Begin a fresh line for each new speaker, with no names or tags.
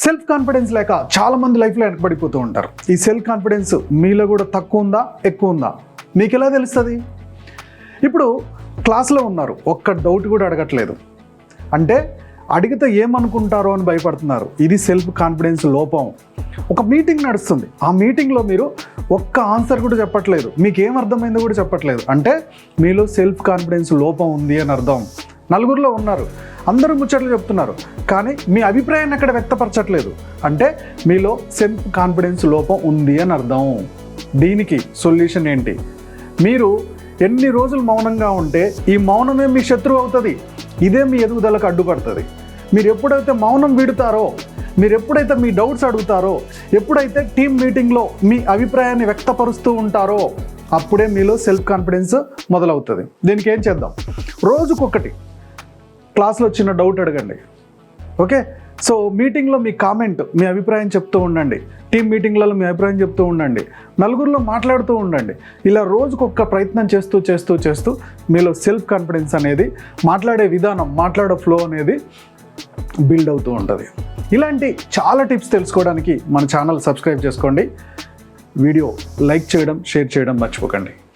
Self confidence లేక చాలామంది లైఫ్లో వెనకబడిపోతూ ఉంటారు. ఈ సెల్ఫ్ కాన్ఫిడెన్స్ మీలో కూడా తక్కువ ఉందా ఎక్కువ ఉందా మీకు ఎలా తెలుస్తుంది? ఇప్పుడు క్లాస్లో ఉన్నారు, ఒక్క డౌట్ కూడా అడగట్లేదు, అంటే అడిగితే ఏమనుకుంటారో అని భయపడుతున్నారు. ఇది సెల్ఫ్ కాన్ఫిడెన్స్ లోపం. ఒక మీటింగ్ నడుస్తుంది, ఆ మీటింగ్లో మీరు ఒక్క ఆన్సర్ కూడా చెప్పట్లేదు, మీకు ఏం అర్థమైందో కూడా చెప్పట్లేదు, అంటే మీలో సెల్ఫ్ కాన్ఫిడెన్స్ లోపం ఉంది అని అర్థం. నలుగురిలో ఉన్నారు, అందరూ ముచ్చట్లు చెప్తున్నారు, కానీ మీ అభిప్రాయాన్ని అక్కడ వ్యక్తపరచట్లేదు, అంటే మీలో సెల్ఫ్ కాన్ఫిడెన్స్ లోపం ఉంది అని అర్థం. దీనికి సొల్యూషన్ ఏంటి? మీరు ఎన్ని రోజులు మౌనంగా ఉంటే ఈ మౌనమే మీ శత్రువు అవుతుంది, ఇదే మీ ఎదుగుదలకు అడ్డుపడుతుంది. మీరు ఎప్పుడైతే మౌనం వీడుతారో, మీరు ఎప్పుడైతే మీ డౌట్స్ అడుగుతారో, ఎప్పుడైతే టీం మీటింగ్లో మీ అభిప్రాయాన్ని వ్యక్తపరుస్తూ ఉంటారో, అప్పుడే మీలో సెల్ఫ్ కాన్ఫిడెన్స్ మొదలవుతుంది. దీనికి ఏం చేద్దాం? రోజుకొకటి క్లాస్లో చిన్న డౌట్ అడగండి, ఓకే? సో మీటింగ్లో మీ కామెంట్, మీ అభిప్రాయం చెప్తూ ఉండండి, టీం మీటింగ్లలో మీ అభిప్రాయం చెప్తూ ఉండండి, నలుగురిలో మాట్లాడుతూ ఉండండి. ఇలా రోజుకొక ప్రయత్నం చేస్తూ చేస్తూ చేస్తూ మీలో సెల్ఫ్ కాన్ఫిడెన్స్ అనేది, మాట్లాడే విధానం, మాట్లాడే ఫ్లో అనేది బిల్డ్ అవుతూ ఉంటుంది. ఇలాంటి చాలా టిప్స్ తెలుసుకోవడానికి మన ఛానల్ సబ్స్క్రైబ్ చేసుకోండి. వీడియో లైక్ చేయడం, షేర్ చేయడం మర్చిపోకండి.